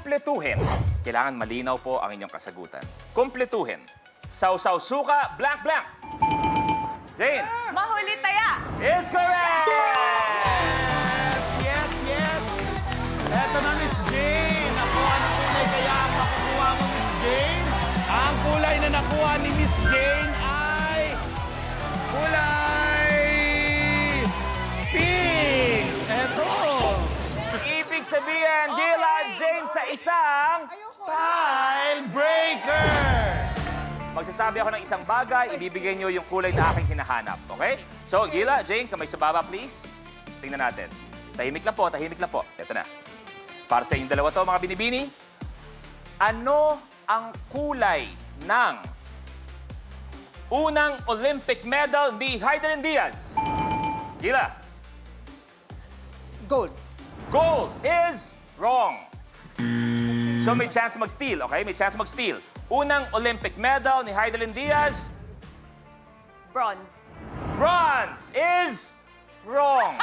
kumpletuhin. Kailangan malinaw po ang inyong kasagutan. Kumpletuhin. Sausaw suka, blank blank. Jane Mahuli taya. is correct! Yes, yes! Eto na, Miss Jane. Ako, ano kulay kaya ang makukuha mo, Miss Jane? Ang kulay na nakuha ni Miss Jane ay kulay pink. Eto. Ibig sabihin, Gila at Jane sa isang... Tile breaker. Magsasabi ako ng isang bagay, ibibigay niyo yung kulay na aking hinahanap. Okay? So, Gila, Jane, kamay sa baba, please. Tingnan natin. Tahimik lang po, tahimik lang po. Ito na. Para sa inyong dalawa to, mga binibini. Ano ang kulay ng unang Olympic medal ni Heidelin Diaz? Gila. Gold. Gold is wrong. So may chance mag-steal, okay? May chance mag-steal. Unang Olympic medal ni Heidelin Diaz, Bronze. bronze is wrong.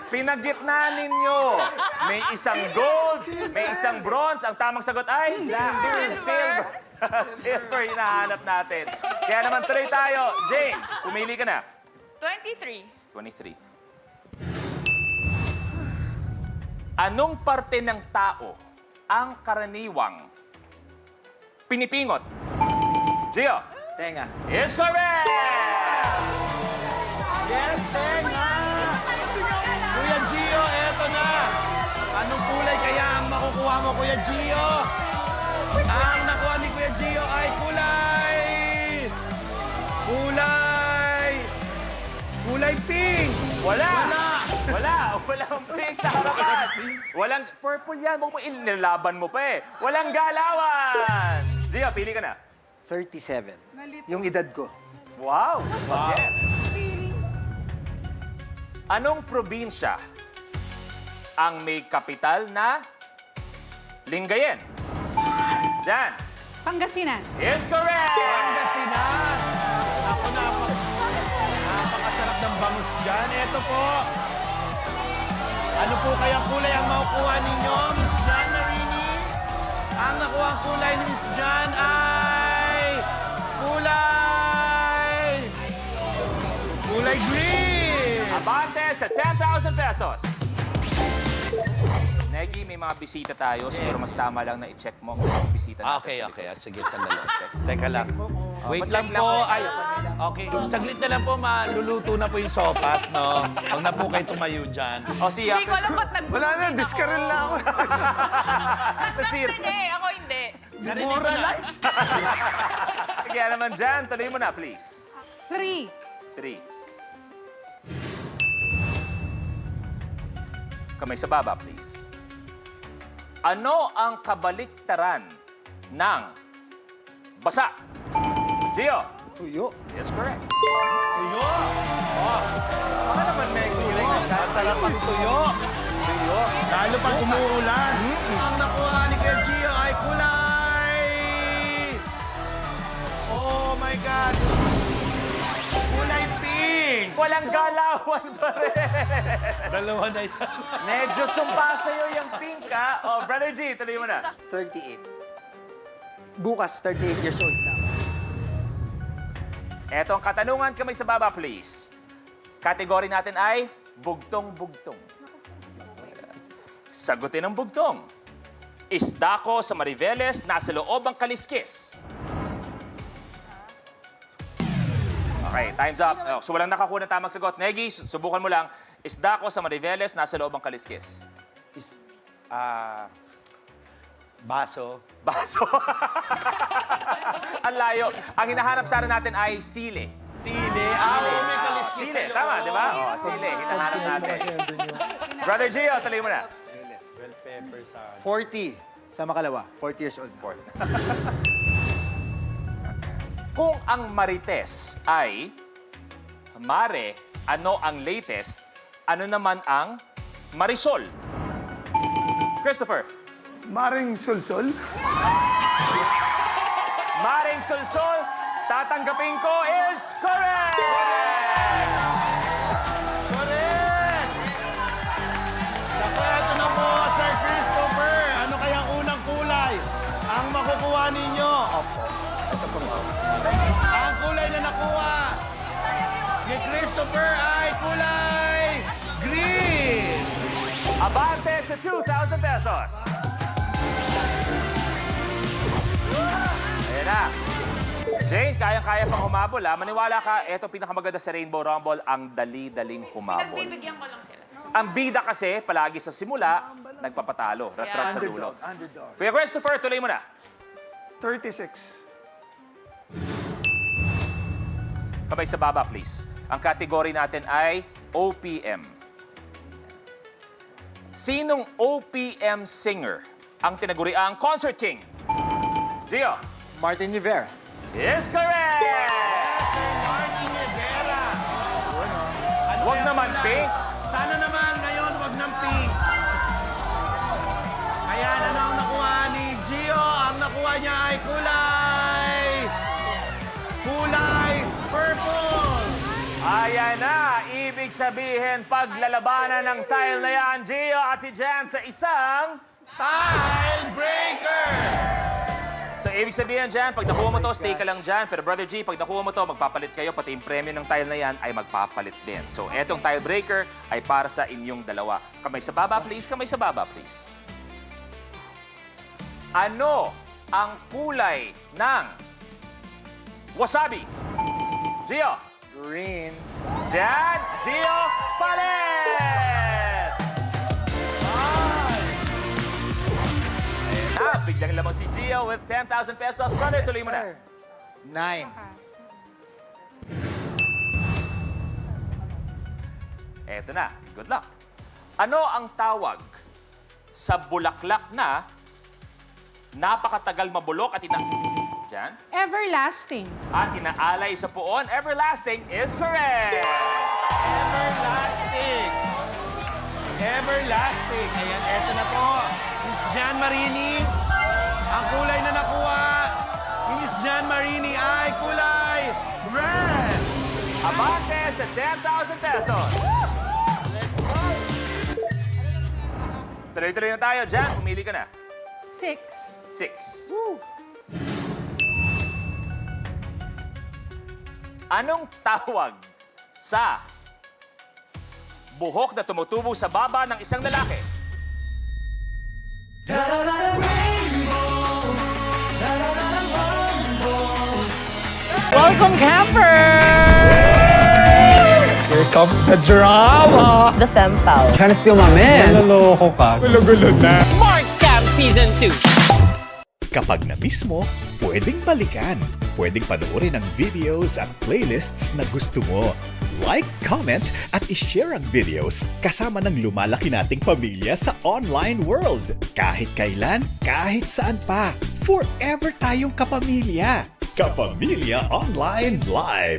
Pinagitna ninyo. May isang gold, may isang bronze. Ang tamang sagot ay silver. Silver hinahanap natin. Kaya naman tuloy tayo. Jane, pumili ka na. 23. 23. Anong parte ng tao ang karaniwang pinipingot? Gio Tenga. is correct! Yes, tenga. Kuya Gio, eto na. Anong kulay kaya ang makukuha mo, Kuya Gio? Ang nakuha ni Kuya Gio ay kulay... Kulay pink. Wala! Walang pink sa harapan. Walang purple yan. Huwag mo inilaban mo pa eh. Walang galawan. Gio, pili ka na. 37. Yung edad ko. Wow! Yes. Anong probinsya ang may kapital na Lingayen? Jan Pangasinan. is correct! Pangasinan. Ako, napakasarap ng bangus dyan. Eto po. Ano po kaya kulay ang makukuha ninyo, Miss Jan Marini? Ang nakuha ang kulay ni Miss Jan ay... Kulay green! Abante sa 10,000 pesos. Negi, may mga bisita tayo. Siguro mas tama lang na i-check mo kung may bisita natin. Okay, sa okay. likod. Sige, sandali. Teka lang. Wait mag-check lang lang po. po. Ay, okay. Saglit na lang po, maluluto na po yung sopas, no? Huwag na po kayo tumayo dyan. O si Hindi ko alam ba't nag- Wala na, diskarel na ako. Hindi, ako hindi. Demoralized. Kaya naman dyan, tuloy mo na, please. 3. 3. Kamay sa baba, please. Ano ang kabaliktaran ng basa? Gio Tuyo. is correct. Tuyo. Oh. Baka naman may kulay na masarap ang tuyo. Tuyo. Lalo pag umuulan. Ang nakuha ni Kuya Gio ay kulay... Oh my God. Kulay pink. Walang galawan pa rin. Dalawa na yan. Medyo sumpa sa'yo yung pink, ha? O, Brother G, tuloy mo na. 38. Bukas, 38 years old na. Eto ang katanungan, kamay sa baba, please. Kategory natin ay bugtong-bugtong. Sagutin ang bugtong. Isda ko sa Mariveles, nasa loob ang kaliskis. Okay, time's up. Oh, so walang nakakuha ng tamang sagot. Negi, subukan mo lang. Isda ko sa Mariveles, nasa loob ang kaliskis. Baso. Baso. Ang layo. Ang hinahanap sana natin ay sili. Sili. May kaliskis Sili, sa tama, loob. di ba? Oh, sili, hinahanap natin. Brother Gio, tuloy mo na. Bell pepper sa... 40. Sa Makalawa. 40 years old na. Kung ang Marites ay Mare, ano ang latest? Ano naman ang Marisol? Christopher. Maring sulsol? Maring Solsol, tatanggapin ko is correct! Correct! Naku, ito na po, Sir Christopher. Christopher ay kulay green. Abante sa 2,000 pesos. Ayan na. Jane, kayang-kaya pang humabol, ha? Maniwala ka, eto pinakamaganda sa Rainbow Rumble, ang dali-daling humabol. Nagbibigyan ko lang sila. Ang bida kasi, palagi sa simula, nagpapatalo. Rat-rat sa dulo. Underdog. Kuya Christopher, tuloy mo na. 36. Kamay sa baba, please. Ang category natin ay OPM. Sinong OPM singer ang tinaguriang Concert King? Gio. Martin Rivera. Is correct! Sir Martin Rivera. Wag naman, pink. Sana naman ngayon wag ng pink. Ayan, ano ang nakuha ni Gio? Ang nakuha niya ay kulay purple. Ayan na, ibig sabihin, paglalabanan ng tile na yan, Gio at si Jan sa isang... Tiebreaker. So, ibig sabihin dyan, pag nakuha mo to, stay ka lang dyan. Pero Brother G, pag nakuha mo to, magpapalit kayo, pati yung premyo ng tile na yan ay magpapalit din. So, etong tiebreaker ay para sa inyong dalawa. Kamay sa baba, please. Kamay sa baba, please. Ano ang kulay ng wasabi? Gio. Green. Jan, Gio, palit! Ayan na, biglang lamang si Gio with 10,000 pesos. Brother, tuloy mo na. 9. Eto na, good luck. Ano ang tawag sa bulaklak na napakatagal mabulok at Jan? Everlasting. At inaalay sa puon? Everlasting is correct! Everlasting. Everlasting. Ayan, eto na po. Miss Jan Marini. Ang kulay na nakuha ni Miss Jan Marini ay kulay red. Abante sa 10,000 pesos. Tuloy-tuloy na tayo. Jan, pumili ka na. 6. 6. Anong tawag sa buhok na tumutubo sa baba ng isang lalaki? Welcome, camper! Here comes the drama. The fem pal. Trying to steal my man. Naloloko ka. Gulo-gulo na. Smart Scam Season 2. Kapag na-miss mo, pwedeng balikan. Pwedeng panoorin ang videos at playlists na gusto mo. Like, comment, at ishare ang videos kasama ng lumalaki nating pamilya sa online world. Kahit kailan, kahit saan pa. Forever tayong kapamilya. Kapamilya Online Live.